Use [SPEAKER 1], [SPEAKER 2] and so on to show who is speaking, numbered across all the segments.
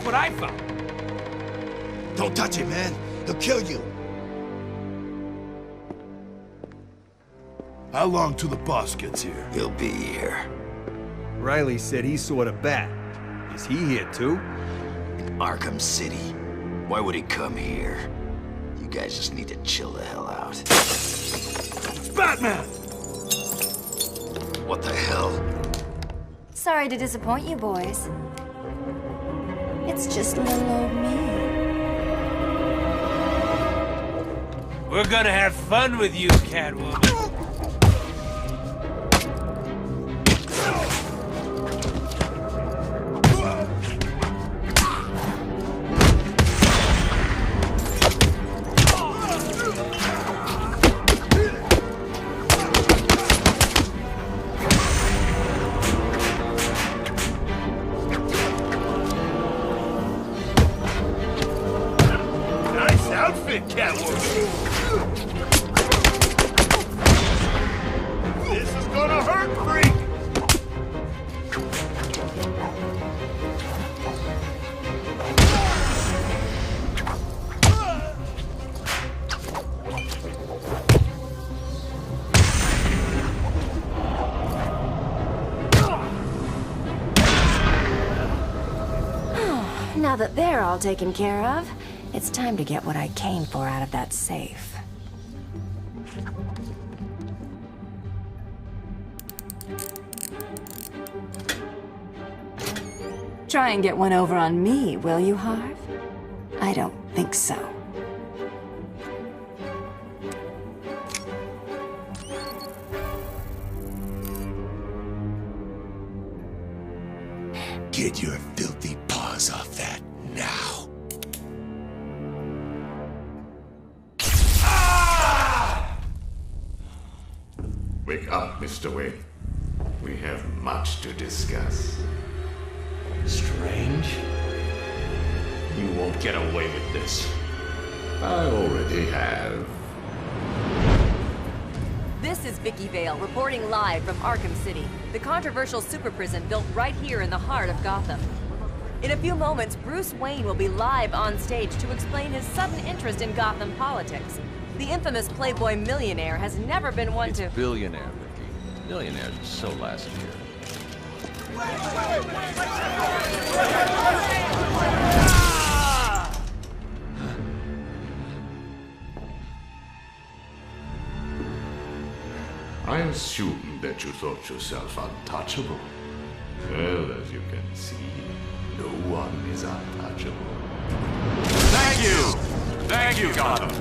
[SPEAKER 1] what I found.
[SPEAKER 2] Don't touch him, man. He'll kill you.
[SPEAKER 3] How long till the boss gets here?
[SPEAKER 2] He'll be here.
[SPEAKER 4] Riley said he saw the bat. Is he here too?
[SPEAKER 2] Arkham City. Why would he come here? You guys just need to chill the hell out.
[SPEAKER 3] It's Batman!
[SPEAKER 2] What the hell?
[SPEAKER 5] Sorry to disappoint you boys. It's just little old me.
[SPEAKER 1] We're gonna have fun with you, Catwoman.
[SPEAKER 3] Nice outfit, Catwoman! This is gonna hurt, freak!
[SPEAKER 5] Now that they're all taken care of, it's time to get what I came for out of that safe. Try and get one over on me, will you, Harv? I don't think so.
[SPEAKER 2] Get your filthy paws off that now.
[SPEAKER 6] Wake up, Mr. Wayne. We have much to discuss.
[SPEAKER 7] Strange? You won't get away with this.
[SPEAKER 6] I already have.
[SPEAKER 8] This is Vicky Vale, reporting live from Arkham City, the controversial super prison built right here in the heart of Gotham. In a few moments, Bruce Wayne will be live on stage to explain his sudden interest in Gotham politics. The infamous Playboy millionaire has never been one to...
[SPEAKER 9] It's billionaire, Vicky. Millionaires were so last year.
[SPEAKER 6] I assume that you thought yourself untouchable. Well, as you can see, no one is untouchable.
[SPEAKER 7] Thank you! Thank you, Gotham!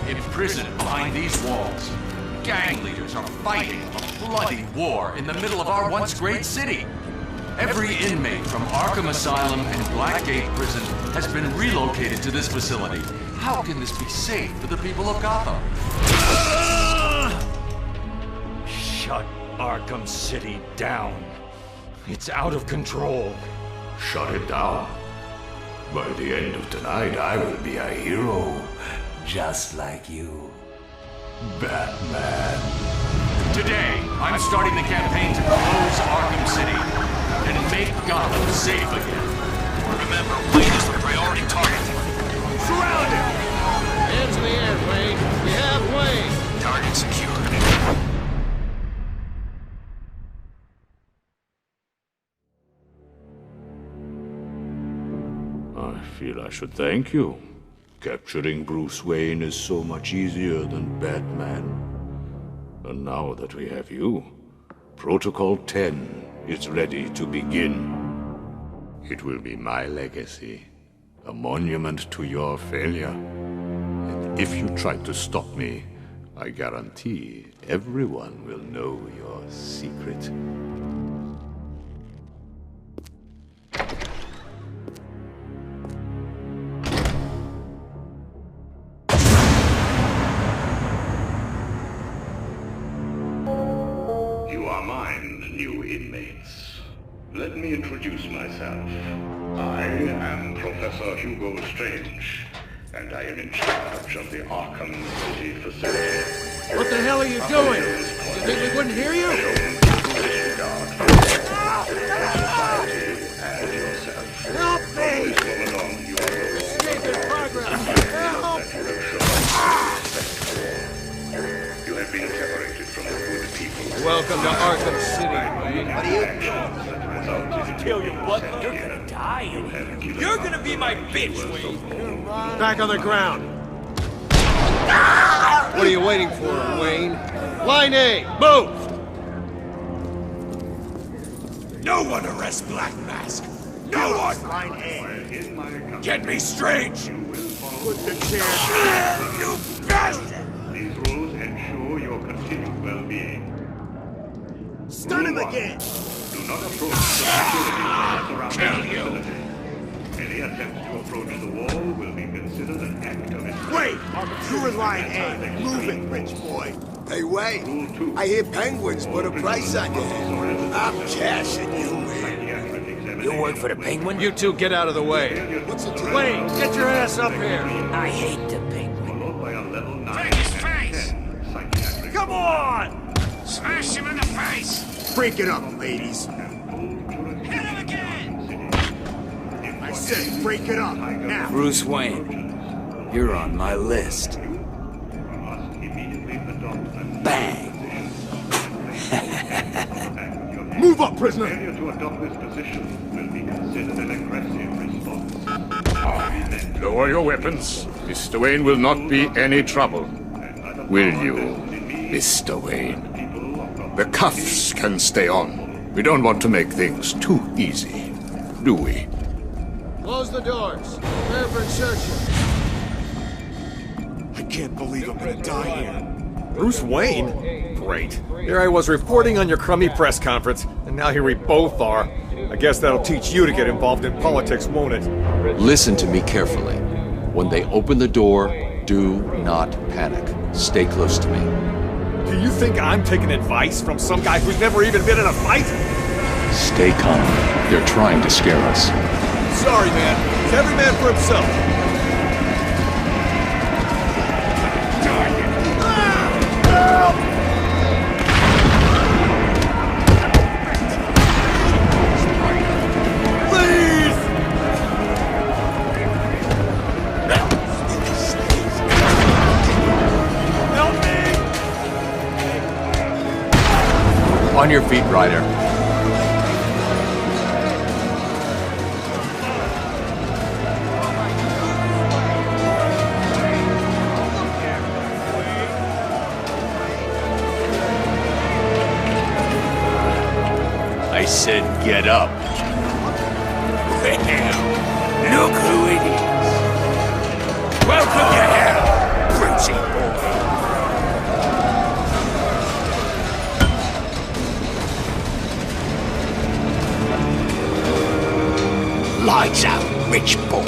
[SPEAKER 7] Imprisoned behind these walls, gang leaders are fighting a bloody war in the middle of our once great city. Every inmate from Arkham Asylum and Blackgate Prison has been relocated to this facility. How can this be safe for the people of Gotham?
[SPEAKER 10] Shut Arkham City down. It's out of control.
[SPEAKER 6] Shut it down. By the end of tonight, I will be a hero. Just like you. Batman.
[SPEAKER 7] Today, I'm starting the campaign to close Arkham City and make Gotham safe again.
[SPEAKER 2] Remember, Wayne is the priority target.
[SPEAKER 7] Surround him!
[SPEAKER 11] Hands in the air, Wayne. We have Wayne.
[SPEAKER 2] Target secured.
[SPEAKER 6] I feel I should thank you. Capturing Bruce Wayne is so much easier than Batman. And now that we have you, Protocol 10 is ready to begin. It will be my legacy, a monument to your failure. And if you try to stop me, I guarantee everyone will know your secret.
[SPEAKER 12] You are mine, new inmates. Let me introduce myself. I am Professor Hugo Strange, and I am in charge of the Arkham City facility.
[SPEAKER 11] What the hell are you doing? You think we wouldn't hear you?
[SPEAKER 12] Help me!
[SPEAKER 11] Welcome to Arkham City, Wayne.
[SPEAKER 2] What do you
[SPEAKER 1] Kill your butler. You're gonna die in here. You're gonna be my bitch, Wayne.
[SPEAKER 11] Back on the ground. What are you waiting for, Wayne? Line A, move!
[SPEAKER 10] No one arrests Black Mask. No one! Get me Strange!
[SPEAKER 11] Put the chair.
[SPEAKER 10] You bastard!
[SPEAKER 12] These rules ensure your continued well-being.
[SPEAKER 11] Stun him again!
[SPEAKER 12] Do not approach the facility surrounding
[SPEAKER 10] Kill
[SPEAKER 12] the
[SPEAKER 10] you.
[SPEAKER 12] facility. Any attempt to approach the wall will be considered an act of insurrection.
[SPEAKER 11] Wait! You're in line A. Move it, rich boy.
[SPEAKER 13] Hey, Wayne, I hear Penguins put a price on your head. I'm cashing you in.
[SPEAKER 1] You work for the Penguin?
[SPEAKER 11] You two get out of the way.
[SPEAKER 13] What's the
[SPEAKER 11] Wayne, get your ass up here.
[SPEAKER 1] I hate the Penguin.
[SPEAKER 12] Followed by a level 9
[SPEAKER 7] Take his
[SPEAKER 12] and
[SPEAKER 7] face.
[SPEAKER 12] 10 psychiatric.
[SPEAKER 11] Come on!
[SPEAKER 7] Smash him in the face!
[SPEAKER 13] Break it up, ladies.
[SPEAKER 7] Hit him again!
[SPEAKER 13] I said break it up, now.
[SPEAKER 1] Bruce Wayne, you're on my list.
[SPEAKER 12] Must immediately adopt a
[SPEAKER 1] Bang!
[SPEAKER 13] Move up, prisoner!
[SPEAKER 12] Failure to adopt this position will be considered an aggressive response.
[SPEAKER 6] Lower your weapons. Mr. Wayne will not be any trouble. Will you, Mr. Wayne? The cuffs can stay on. We don't want to make things too easy, do we?
[SPEAKER 11] Close the doors. Prepare for insertion.
[SPEAKER 13] I can't believe I'm gonna die here.
[SPEAKER 4] Bruce Wayne? Great. Here I was reporting on your crummy press conference, and now here we both are. I guess that'll teach you to get involved in politics, won't it?
[SPEAKER 9] Listen to me carefully. When they open the door, do not panic. Stay close to me.
[SPEAKER 4] Do you think I'm taking advice from some guy who's never even been in a fight?
[SPEAKER 9] Stay calm. They're trying to scare us.
[SPEAKER 4] Sorry, man. It's every man for himself.
[SPEAKER 9] On your feet, Ryder.
[SPEAKER 1] I said get up. Well, look who it is. Welcome to hell, Brucey boy. Lights out, rich boy.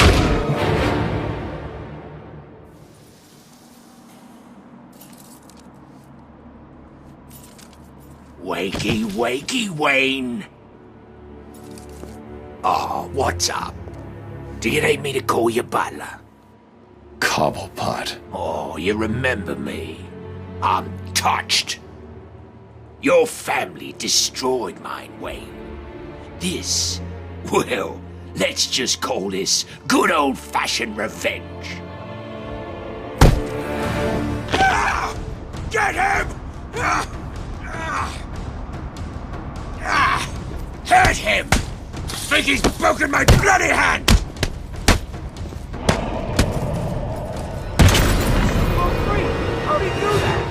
[SPEAKER 1] Wakey, wakey, Wayne. Oh, what's up? Do you need me to call you butler?
[SPEAKER 9] Cobblepot.
[SPEAKER 1] Oh, you remember me. I'm touched. Your family destroyed mine, Wayne. This, well, let's just call this good old-fashioned revenge. Ah! Get him! Ah! Hurt him! Think he's broken my bloody hand! How'd he do that?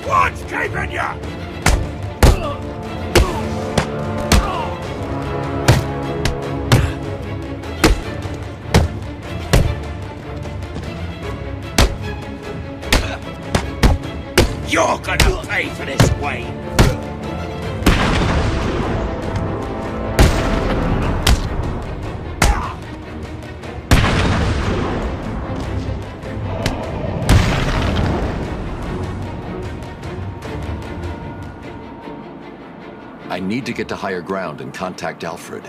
[SPEAKER 1] What's keeping ya? You're gonna pay for this, Wayne!
[SPEAKER 9] I need to get to higher ground and contact Alfred.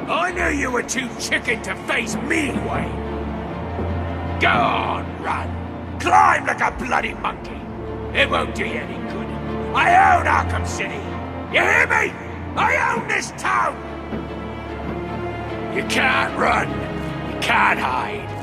[SPEAKER 1] I knew you were too chicken to face me, Wayne. Go on, run. Climb like a bloody monkey. It won't do you any
[SPEAKER 10] I own Arkham City! You hear me? I own this town! You can't run. You can't hide.